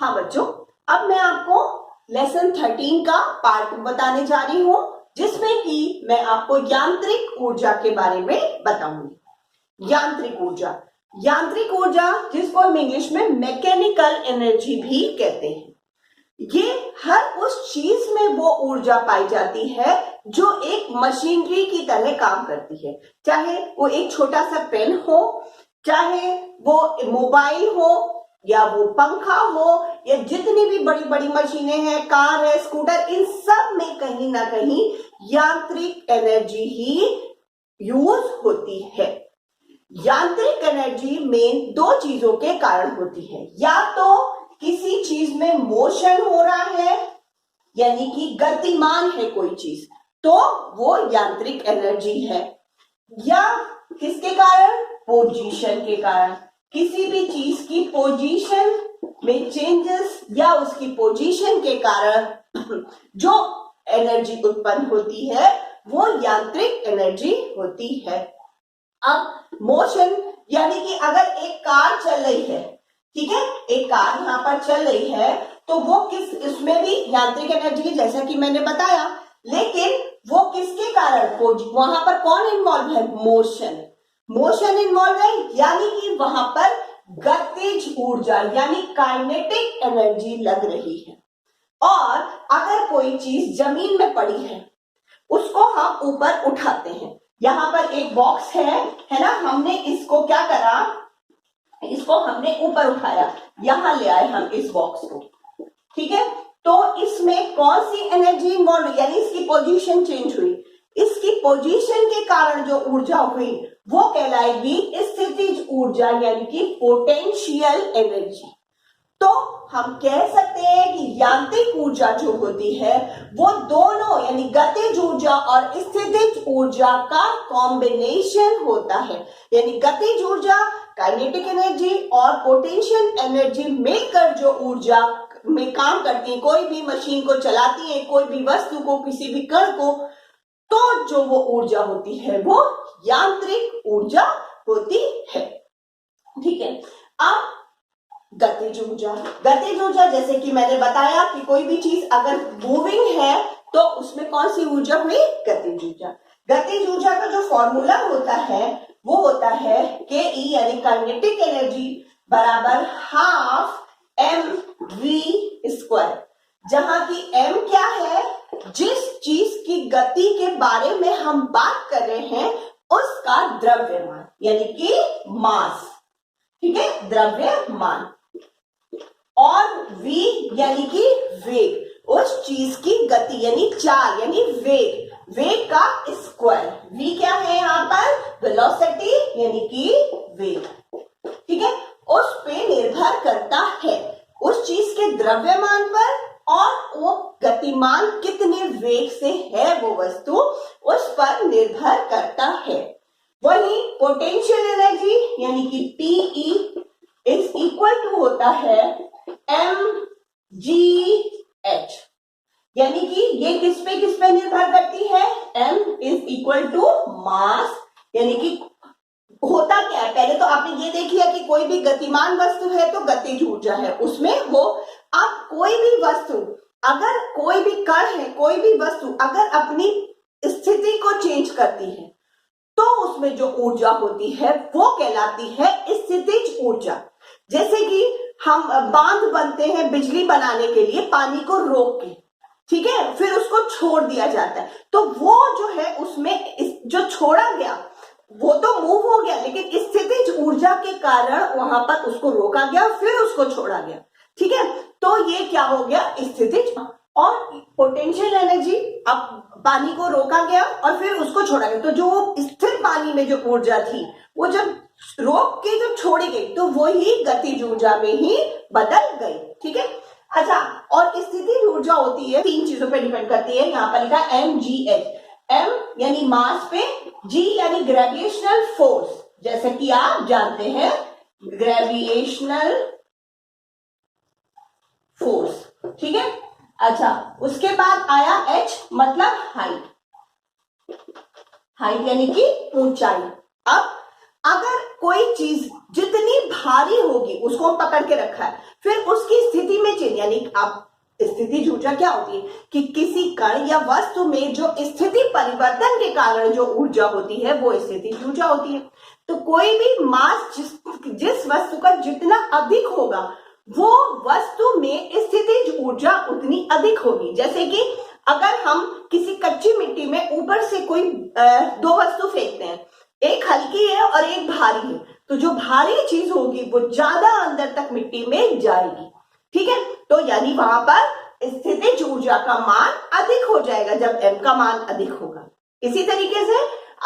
हाँ बच्चों, अब मैं आपको लेसन 13 का पार्ट 2 बताने जा रही हूँ, जिसमें कि मैं आपको यांत्रिक ऊर्जा के बारे में बताऊंगी। यांत्रिक ऊर्जा जिसको हम इंग्लिश में मैकेनिकल एनर्जी भी कहते हैं, ये हर उस चीज में वो ऊर्जा पाई जाती है जो एक मशीनरी की तरह काम करती है। चाहे वो एक छोटा सा पेन हो, चाहे वो मोबाइल हो, या वो पंखा हो, या जितनी भी बड़ी बड़ी मशीनें हैं, कार है, स्कूटर, इन सब में कहीं ना कहीं यांत्रिक एनर्जी ही यूज होती है। यांत्रिक एनर्जी मेन दो चीजों के कारण होती है। या तो किसी चीज में मोशन हो रहा है, यानी कि गतिमान है कोई चीज, तो वो यांत्रिक एनर्जी है। या किसके कारण? पोजीशन के कारण। किसी भी चीज की पोजीशन में चेंजेस या उसकी पोजीशन के कारण जो एनर्जी उत्पन्न होती है वो यांत्रिक एनर्जी होती है। अब मोशन यानी कि अगर एक कार चल रही है, ठीक है, एक कार यहाँ पर चल रही है, तो वो इसमें भी यांत्रिक एनर्जी है जैसा कि मैंने बताया, लेकिन वो किसके कारण? वहां पर कौन इन्वॉल्व है? मोशन इन्वॉल्व है, यानी कि वहां पर गतिज ऊर्जा यानी काइनेटिक एनर्जी लग रही है। और अगर कोई चीज जमीन में पड़ी है, उसको हम ऊपर उठाते हैं। यहाँ पर एक बॉक्स है ना, हमने इसको क्या करा, इसको हमने ऊपर उठाया, यहां ले आए हम इस बॉक्स को, ठीक है। तो इसमें कौन सी एनर्जी इन्वॉल्व, यानी इसकी पोजीशन चेंज हुई। इसकी पोजीशन के कारण जो ऊर्जा हुई वो कहलाएगी स्थितिज ऊर्जा, यानी कि पोटेंशियल एनर्जी। तो हम कह सकते हैं कि यांत्रिक ऊर्जा जो होती है वो दोनों यानी गतिज ऊर्जा और स्थितिज ऊर्जा का कॉम्बिनेशन होता है। यानी गतिज ऊर्जा काइनेटिक एनर्जी और पोटेंशियल एनर्जी मिलकर जो ऊर्जा में काम करती है, कोई भी मशीन को चलाती है, कोई भी वस्तु को, किसी भी कण को, तो जो वो ऊर्जा होती है वो यांत्रिक ऊर्जा होती है, ठीक है। अब गतिज ऊर्जा जैसे कि मैंने बताया कि कोई भी चीज अगर मूविंग है तो उसमें कौन सी ऊर्जा हुई? गतिज ऊर्जा का जो फॉर्मूला होता है वो होता है के ई यानी काइनेटिक एनर्जी बराबर हाफ mv², जहां की m क्या है? जिस चीज की गति के बारे में हम बात कर रहे हैं उसका द्रव्यमान यानी कि मास, ठीक है, द्रव्यमान। और v यानी कि वेग, उस चीज की गति यानी चाल यानी वेग का स्क्वायर। v क्या है यहाँ पर? वेलोसिटी यानी कि वेग, ठीक है। उस पे निर्भर करता है, उस चीज के द्रव्यमान पर, और वो गतिमान कितने वेग से है वो वस्तु, उस पर निर्भर करता है। वही पोटेंशियल एनर्जी यानी कि Pe इज इक्वल टू होता है mgh, यानी कि ये किस पे निर्भर करती है? m is equal to mass, यानी कि होता क्या है, पहले तो आपने ये देख लिया कि कोई भी गतिमान वस्तु है तो गतिज ऊर्जा है उसमें वो। अब कोई भी वस्तु, अगर कोई भी कण है, कोई भी वस्तु अगर अपनी स्थिति को चेंज करती है तो उसमें जो ऊर्जा होती है वो कहलाती है स्थितिज ऊर्जा। जैसे कि हम बांध बनते हैं बिजली बनाने के लिए पानी को रोक के, ठीक है, फिर उसको छोड़ दिया जाता है, तो वो जो है उसमें जो छोड़ा गया वो तो मूव हो गया, लेकिन स्थितिज ऊर्जा के कारण वहां पर उसको रोका गया फिर उसको छोड़ा गया, ठीक है। तो ये क्या हो गया? स्थितिज। और पोटेंशियल एनर्जी, अब पानी को रोका गया और फिर उसको छोड़ा गया, तो जो स्थिर पानी में जो ऊर्जा थी वो जब रोक के जो छोड़ी गई तो वो ही गतिज ऊर्जा में ही बदल गई, ठीक है। अच्छा, और स्थितिज ऊर्जा होती है, तीन चीजों पे डिपेंड करती है। यहाँ पर लिखा है mgh, m यानी मास पे, g यानी ग्रेविटेशनल फोर्स, जैसे कि आप जानते हैं ग्रेविटेशनल फोर्स, ठीक है। अच्छा, उसके बाद आया h मतलब हाइट यानी कि ऊंचाई। अब अगर कोई चीज जितनी भारी होगी उसको पकड़ के रखा है, फिर उसकी स्थिति में चेंज, यानी आप स्थिति ऊर्जा क्या होती है कि किसी कण या वस्तु में जो स्थिति परिवर्तन के कारण जो ऊर्जा होती है वो स्थिति ऊर्जा होती है। तो कोई भी मास जिस वस्तु का जितना अधिक होगा वो वस्तु में स्थिति ऊर्जा उतनी अधिक होगी। जैसे कि अगर हम किसी कच्ची मिट्टी में ऊपर से कोई दो वस्तु फेंकते हैं, एक हल्की है और एक भारी है, तो जो भारी चीज होगी वो ज्यादा अंदर तक मिट्टी में जाएगी। ठीक है, तो यानी वहां पर स्थितिज ऊर्जा का मान अधिक हो जाएगा जब m का मान अधिक होगा। इसी तरीके से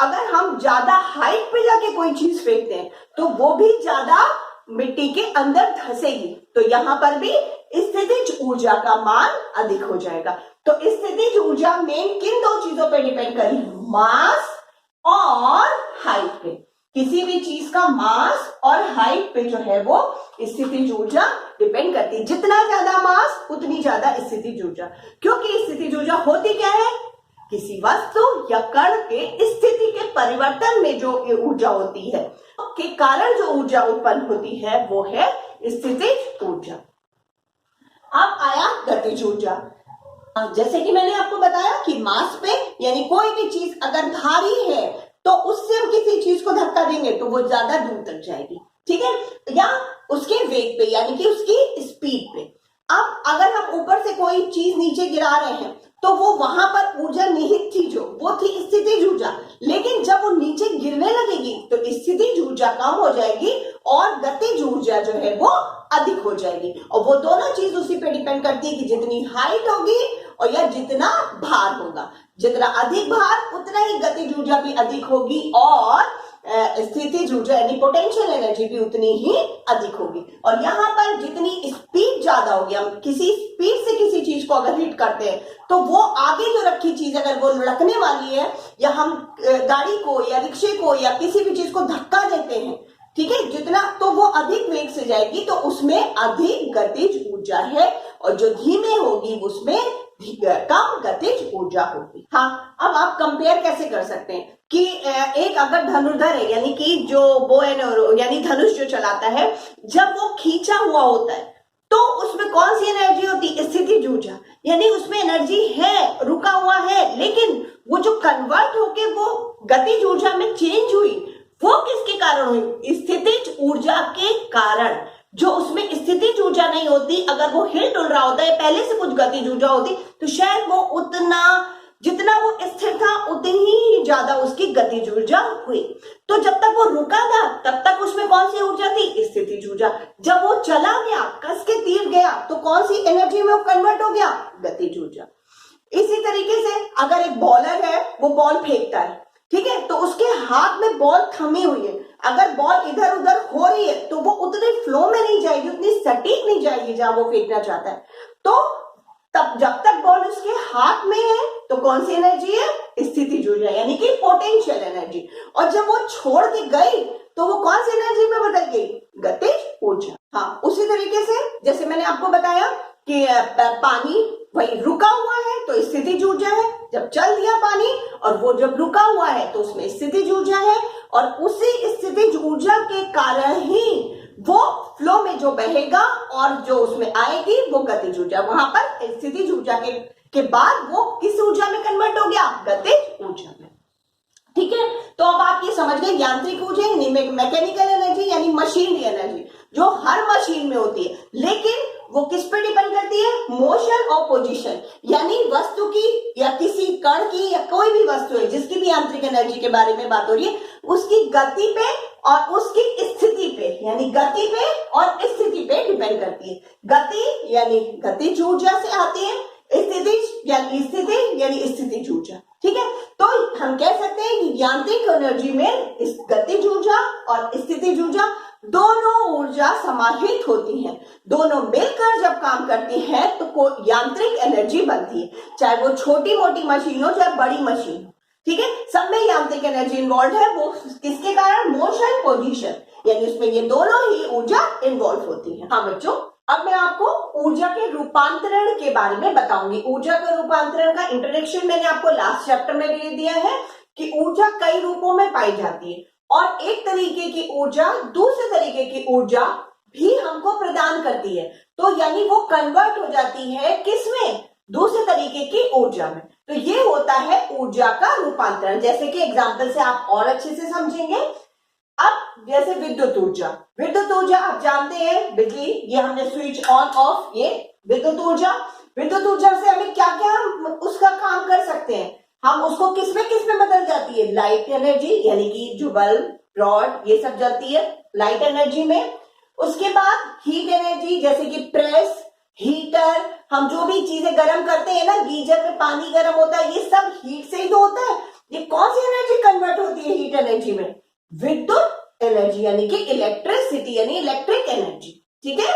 अगर हम ज्यादा हाइट पे जाके कोई चीज फेंकते हैं तो वो भी ज्यादा मिट्टी के अंदर धंसेगी, तो यहां पर भी स्थितिज ऊर्जा का मान अधिक हो जाएगा। तो स्थितिज ऊर्जा मेन किन दो चीजों पे डिपेंड करी, मास और हाइट पे। किसी भी चीज का मास और हाइट पे जो है वो स्थितिज ऊर्जा डिपेंड करती है। जितना ज्यादा मास उतनी ज्यादा स्थितिज ऊर्जा, क्योंकि स्थितिज ऊर्जा होती क्या है, किसी वस्तु या कण के स्थिति के परिवर्तन में जो ऊर्जा होती है के कारण जो ऊर्जा उत्पन्न होती है वो है स्थितिज ऊर्जा। अब आया गतिज ऊर्जा। जैसे कि मैंने आपको बताया कि मास पे, यानी कोई भी चीज अगर भारी है तो उससे हम किसी चीज को धक्का देंगे तो वो ज्यादा दूर तक जाएगी। ठीक है, या उसके वेग पे यानी कि उसकी स्पीड पे। अब अगर हम ऊपर से कोई चीज नीचे गिरा रहे हैं तो वो वहां पर ऊर्जा निहित थी, जो वो थी स्थितिज ऊर्जा, लेकिन जब वो नीचे गिरने लगेगी तो स्थितिज ऊर्जा कम हो जाएगी और गतिज ऊर्जा जो है वो अधिक हो जाएगी। और वो दोनों चीज उसी पे डिपेंड करती है कि जितनी हाइट होगी और या जितना भार होगा। जितना अधिक भार उतना ही गतिज ऊर्जा भी अधिक होगी और स्थितिज ऊर्जा यानी पोटेंशियल एनर्जी भी उतनी ही अधिक होगी। और यहाँ पर जितनी स्पीड ज्यादा होगी, हम किसी स्पीड से किसी चीज को अगर हिट करते हैं तो वो आगे जो रखी चीज अगर वो लुढ़कने वाली है, या हम गाड़ी को या रिक्शे को या किसी भी चीज को धक्का देते हैं, ठीक है, जितना, तो वो अधिक वेग से जाएगी तो उसमें अधिक गतिज ऊर्जा है, और जो धीमे होगी उसमें कम गतिज ऊर्जा होगी। हाँ, अब आप कंपेयर कैसे कर सकते हैं कि एक अगर धनुर्धर है, यानी कि जो बो यानी धनुष जो चलाता है, जब वो खींचा हुआ होता है तो उसमें कौन सी एनर्जी होती है, स्थितिज ऊर्जा, यानी उसमें एनर्जी है, रुका हुआ है, लेकिन वो जो कन्वर्ट होके वो गतिज ऊर्जा में चेंज हुई, वो किसके कारण हुई, स्थितिज ऊर्जा के कारण। जो उसमें स्थितिज ऊर्जा नहीं होती, अगर वो हिल डुल रहा होता है, पहले से कुछ गतिज ऊर्जा होती, तो शायद वो उतना, जितना वो स्थिर था उतनी ही ज्यादा उसकी गतिज ऊर्जा हुई। तो जब तक वो रुका था तब तक उसमें कौन सी ऊर्जा थी, स्थितिज ऊर्जा। जब वो चला गया, कस के तीर गया, तो कौन सी एनर्जी में वो कन्वर्ट हो गया, गतिज ऊर्जा। इसी तरीके से अगर एक बॉलर है, वो बॉल फेंकता है, ठीक है, तो उसके हाथ में बॉल थमी हुई है, अगर बॉल इधर उधर हो रही है तो वो उतने फ्लो में नहीं जाएगी, उतनी सटीक नहीं जाएगी जहां वो फेंकना चाहता है। तो तब जब तक बॉल उसके हाथ में है तो कौन सी एनर्जी है, स्थितिज ऊर्जा, यानी कि पोटेंशियल एनर्जी। और जब वो छोड़ के गई तो वो कौन सी एनर्जी में बदल गई, गतिज ऊर्जा। हाँ, उसी तरीके से जैसे मैंने आपको बताया कि पानी वही रुका हुआ है तो स्थितिज ऊर्जा है, जब चल दिया पानी और वो जब रुका हुआ है तो उसमें स्थितिज ऊर्जा है, और उसी स्थितिज ऊर्जा के कारण ही वो फ्लो में जो बहेगा और जो उसमें आएगी वो गतिज ऊर्जा। वहां पर स्थितिज ऊर्जा के बाद वो किस ऊर्जा में कन्वर्ट हो गया, गतिज ऊर्जा में। ठीक है, तो अब आप ये समझ गए यांत्रिक ऊर्जा यानी मैकेनिकल एनर्जी यानी मशीनरी एनर्जी, जो हर मशीन में होती है, लेकिन वो किस पे डिपेंड करती है, मोशन और पोजीशन, यानी वस्तु की या किसी कण की या कोई भी वस्तु है जिसकी भी यांत्रिक एनर्जी के बारे में बात हो रही है, उसकी गति पे और उसकी स्थिति पे, यानी गति पे और स्थिति पे डिपेंड करती है। गति यानी गतिज ऊर्जा से आती है, स्थिति यानी स्थितिज ऊर्जा। ठीक है, तो हम कह सकते हैं कि यांत्रिक एनर्जी में इस गतिज ऊर्जा और स्थितिज ऊर्जा दोनों ऊर्जा समाहित होती हैं। दोनों मिलकर जब काम करती हैं तो यांत्रिक एनर्जी बनती है, चाहे वो छोटी मोटी मशीन हो चाहे बड़ी मशीन हो। ठीक है, सब में यांत्रिक एनर्जी इन्वॉल्व है, वो किसके कारण, मोशन पोजीशन, यानी उसमें ये दोनों ही ऊर्जा इन्वॉल्व होती है। हाँ बच्चों, अब मैं आपको ऊर्जा के रूपांतरण के बारे में बताऊंगी। ऊर्जा के रूपांतरण का इंट्रोडक्शन मैंने आपको लास्ट चैप्टर में दे दिया है कि ऊर्जा कई रूपों में पाई जाती है। और एक तरीके की ऊर्जा दूसरे तरीके की ऊर्जा भी हमको प्रदान करती है। तो यानी वो कन्वर्ट हो जाती है किसमें? दूसरे तरीके की ऊर्जा में। तो ये होता है ऊर्जा का रूपांतरण। जैसे कि एग्जाम्पल से आप और अच्छे से समझेंगे। अब जैसे विद्युत ऊर्जा, विद्युत ऊर्जा आप जानते हैं, बिजली, ये हमने स्विच ऑन ऑफ, ये विद्युत ऊर्जा। विद्युत ऊर्जा से हमें क्या क्या उसका काम कर सकते हैं? हम उसको किसमें बदल जाती है? लाइट एनर्जी, यानी कि जो बल्ब, रॉड, ये सब जलती है लाइट एनर्जी में। उसके बाद हीट एनर्जी, जैसे कि प्रेस, हीटर, हम जो भी चीजें गर्म करते हैं ना, गीजर में पानी गर्म होता है, ये सब हीट से ही तो होता है। ये कौन सी एनर्जी कन्वर्ट होती है हीट एनर्जी में? विद्युत एनर्जी, यानी कि इलेक्ट्रिसिटी, यानी इलेक्ट्रिक एनर्जी। ठीक है।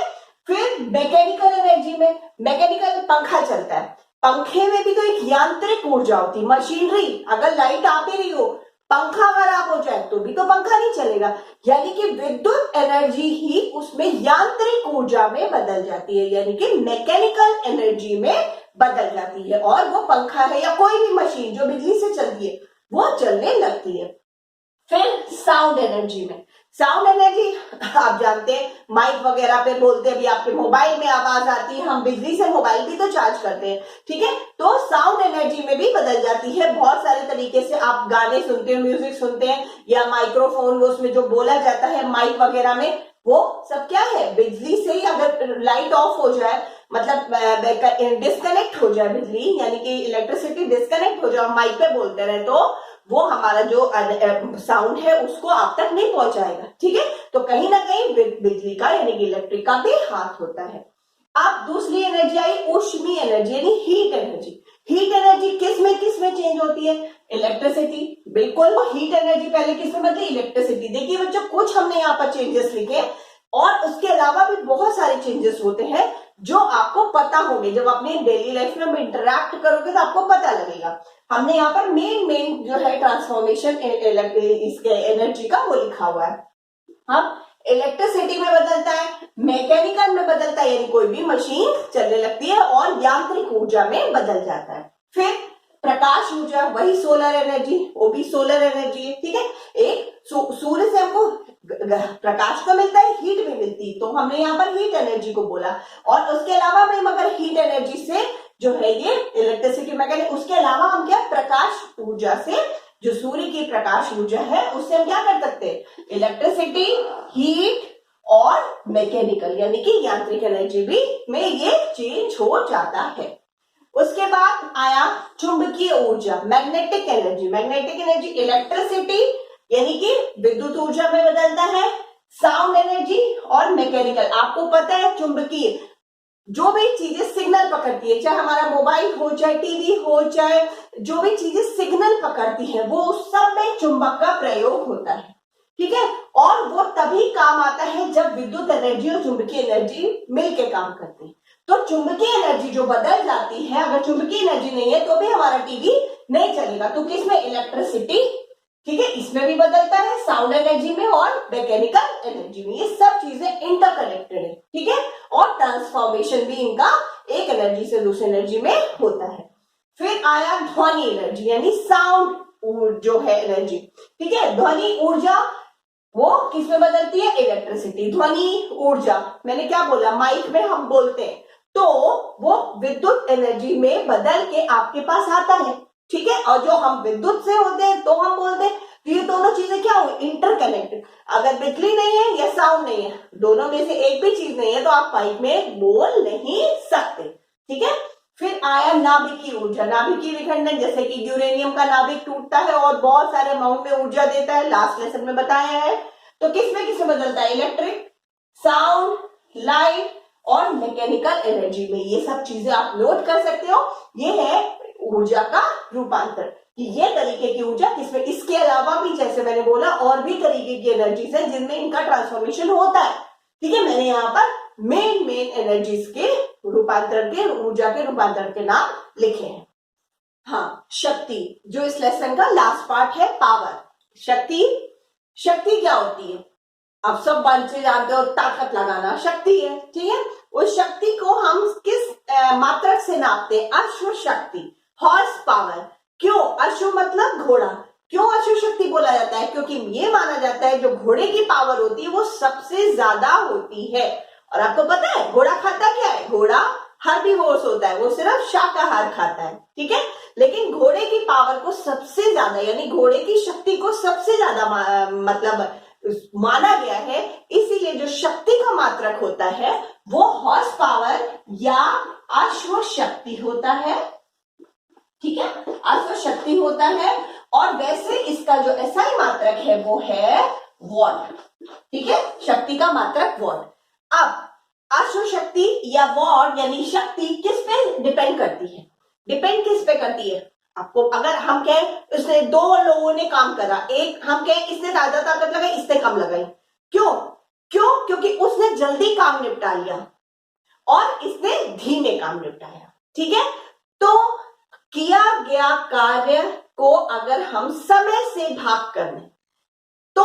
फिर मैकेनिकल एनर्जी में, मैकेनिकल, पंखा चलता है, पंखे में भी तो एक यांत्रिक ऊर्जा होती है, मशीनरी। अगर लाइट आ भी रही हो, पंखा खराब हो जाए तो भी तो पंखा नहीं चलेगा। यानी कि विद्युत एनर्जी ही उसमें यांत्रिक ऊर्जा में बदल जाती है, यानी कि मैकेनिकल एनर्जी में बदल जाती है, और वो पंखा है या कोई भी मशीन जो बिजली से चलती है वो चलने लगती है। फिर साउंड एनर्जी में, साउंड एनर्जी आप जानते हैं, माइक वगैरह पे बोलते हैं, अभी आपके मोबाइल में आवाज आती है, हम बिजली से मोबाइल भी तो चार्ज करते हैं। ठीक है। तो साउंड एनर्जी में भी बदल जाती है। बहुत सारे तरीके से आप गाने सुनते हैं, म्यूजिक सुनते हैं, या माइक्रोफोन, उसमें जो बोला जाता है माइक वगैरह में, वो सब क्या है? बिजली से ही। अगर लाइट ऑफ हो जाए, मतलब डिस्कनेक्ट हो जाए बिजली, यानी कि इलेक्ट्रिसिटी डिस्कनेक्ट हो जाए, माइक पे बोलते रहे, तो वो हमारा जो साउंड है उसको आप तक नहीं पहुंचाएगा। ठीक है। तो कहीं ना कहीं बिजली का, यानी कि इलेक्ट्रिक का भी हाथ होता है। अब दूसरी एनर्जी आई ऊष्मीय एनर्जी, यानी हीट एनर्जी। हीट एनर्जी किसमें चेंज होती है? इलेक्ट्रिसिटी, बिल्कुल। हीट एनर्जी पहले किसमें बदली? इलेक्ट्रिसिटी। देखिए बच्चों, कुछ हमने यहाँ पर चेंजेस लिखे, और उसके अलावा भी बहुत सारे चेंजेस होते हैं जो आपको पता होंगे। जब अपने डेली लाइफ में इंटरैक्ट करोगे तो आपको पता लगेगा। हमने यहाँ पर मेन जो है ट्रांसफॉर्मेशन इसके एनर्जी का वो लिखा हुआ है। अब इलेक्ट्रिसिटी में बदलता है, मैकेनिकल में बदलता है, यानी कोई भी मशीन चलने लगती है, और यांत्रिक ऊर्जा में बदल जाता है। फिर प्रकाश ऊर्जा, वही सोलर एनर्जी, वो भी सोलर एनर्जी है। ठीक है। एक सूर्य से हमको प्रकाश तो मिलता है, हीट भी मिलती है, तो हमने यहाँ पर हीट एनर्जी को बोला। और उसके अलावा भी मगर हीट एनर्जी से जो है ये इलेक्ट्रिसिटी मैकेनिक, उसके अलावा हम क्या, प्रकाश ऊर्जा से, जो सूर्य की प्रकाश ऊर्जा है, उससे हम क्या कर सकते हैं? इलेक्ट्रिसिटी, हीट और मैकेनिकल, यानी कि यांत्रिक एनर्जी भी में ये चेंज हो जाता है। उसके बाद आया चुंबकीय ऊर्जा, magnetic energy. Magnetic energy electricity, यानी कि विद्युत ऊर्जा में बदलता है, साउंड एनर्जी और मैकेनिकल। आपको पता है चुंबकीय, जो भी चीजें सिग्नल पकड़ती है, चाहे हमारा मोबाइल हो, चाहे टीवी हो, चाहे जो भी चीजें सिग्नल पकड़ती है, वो उस सब में चुंबक का प्रयोग होता है। ठीक है। और वो तभी काम आता है जब विद्युत एनर्जी और चुंबकीय एनर्जी मिलकर काम करती है। तो चुंबकीय एनर्जी जो बदल जाती है, अगर चुंबकीय एनर्जी नहीं है तो भी हमारा टीवी नहीं चलेगा। तो किसमें? इलेक्ट्रिसिटी। ठीक है। इसमें भी बदलता है, साउंड एनर्जी में और मैकेनिकल एनर्जी में। ये सब चीजें इंटरकनेक्टेड है। ठीक है। और ट्रांसफॉर्मेशन भी इनका एक एनर्जी से दूसरी एनर्जी में होता है। फिर आया ध्वनि एनर्जी, यानी साउंड जो है एनर्जी। ठीक है। ध्वनि ऊर्जा वो किसमें बदलती है? इलेक्ट्रिसिटी। ध्वनि ऊर्जा मैंने क्या बोला, माइक में हम बोलते हैं, तो वो विद्युत एनर्जी में बदल के आपके पास आता है। ठीक है। और जो हम विद्युत से होते हैं तो हम बोलते हैं, तो ये दोनों चीजें क्या हुई? इंटरकनेक्टेड। अगर बिजली नहीं है या साउंड नहीं है, दोनों में से एक भी चीज नहीं है, तो आप माइक में बोल नहीं सकते। ठीक है। फिर आया नाभिकीय ऊर्जा, नाभिकीय विखंडन, जैसे कि यूरेनियम का नाभिक टूटता है और बहुत सारे अमाउंट में ऊर्जा देता है, लास्ट लेसन में बताया है। तो किसमें बदलता है? इलेक्ट्रिक, साउंड, लाइट और मैकेनिकल एनर्जी में। ये सब चीजें आप नोट कर सकते हो। ये है ऊर्जा का रूपांतर, कि ये तरीके की ऊर्जा किसमें। इसके अलावा भी, जैसे मैंने बोला, और भी तरीके की एनर्जीज है जिनमें इनका ट्रांसफॉर्मेशन होता है। ठीक है। मैंने यहाँ पर मेन एनर्जीज के रूपांतर के, ऊर्जा के रूपांतर के नाम लिखे हैं। हाँ, शक्ति, जो इस लेसन का लास्ट पार्ट है, पावर। शक्ति क्या होती है? आप सब बच्चे जानते हो, ताकत लगाना शक्ति है। ठीक है। उस शक्ति को हम किस मात्रक से नापते हैं? अश्व शक्ति, हॉर्स पावर। क्यों? अश्व मतलब घोड़ा, क्यों अश्वशक्ति बोला जाता है? क्योंकि ये माना जाता है जो घोड़े की पावर होती है वो सबसे ज्यादा होती है। और आपको पता है घोड़ा खाता क्या है? घोड़ा हर्बीवोर्स होता है, वो सिर्फ शाकाहार खाता है, ठीक है। लेकिन घोड़े की पावर को सबसे ज्यादा, यानी घोड़े की शक्ति को सबसे ज्यादा मतलब माना गया है, इसीलिए जो शक्ति का मात्रक होता है वो हॉर्स पावर या अश्व शक्ति होता है, ठीक है, अश्व शक्ति होता है। और वैसे इसका जो एसआई मात्रक है वो है वॉट, ठीक है, शक्ति का मात्रक वॉट। अब अश्व शक्ति या वॉट यानी शक्ति किस पे डिपेंड करती है? डिपेंड किस पे करती है? आपको अगर हम कहें उसने दो लोगों ने काम करा, एक हम कहें इसने ज्यादा ताकत लगाई, इसने कम लगाई, क्यों? क्योंकि उसने जल्दी काम निपटा लिया और इसने धीमे काम निपटाया, ठीक है। तो किया गया कार्य को अगर हम समय से भाग कर लें तो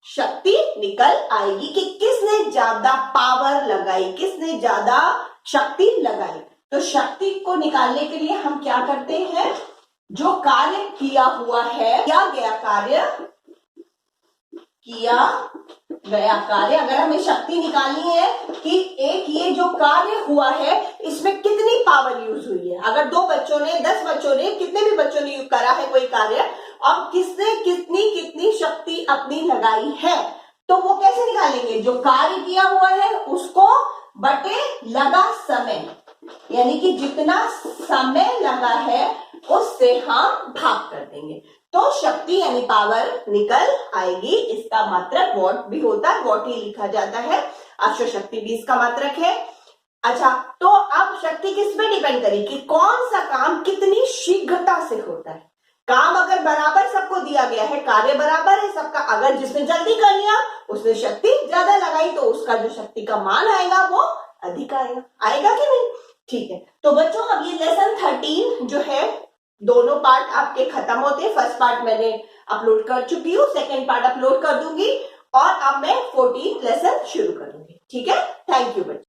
शक्ति निकल आएगी कि किसने ज्यादा पावर लगाई, किसने ज्यादा शक्ति लगाई। तो शक्ति को निकालने के लिए हम क्या करते हैं? जो कार्य किया हुआ है, किया गया कार्य, अगर हमें शक्ति निकालनी है कि एक ये जो कार्य हुआ है इसमें कितनी पावर यूज हुई है। अगर 2 बच्चों ने, 10 बच्चों ने, कितने भी बच्चों ने करा है कोई कार्य, और किसने कितनी शक्ति अपनी लगाई है, तो वो कैसे निकालेंगे? जो कार्य किया हुआ है उसको बटे लगा समय, यानी कि जितना समय लगा है उससे हम भाग कर देंगे तो शक्ति यानी पावर निकल आएगी। इसका मात्रक वॉट भी होता है, वॉट ही लिखा जाता है। अश्व शक्ति भी इसका मात्रक है। अच्छा, तो अब शक्ति किस पे डिपेंड करेगी कि कौन सा काम कितनी शीघ्रता से होता है। काम अगर बराबर सबको दिया गया है, कार्य बराबर है सबका, अगर जिसने जल्दी कर लिया उसने शक्ति ज्यादा लगाई तो उसका जो शक्ति का मान आएगा वो अधिक आएगा कि नहीं? ठीक है, तो बच्चों अब ये लेसन 13 जो है, दोनों पार्ट आपके खत्म होते हैं। फर्स्ट पार्ट मैंने अपलोड कर चुकी हूँ, सेकेंड पार्ट अपलोड कर दूंगी और अब मैं 14 लेसन शुरू करूंगी, ठीक है। थैंक यू बच्चों।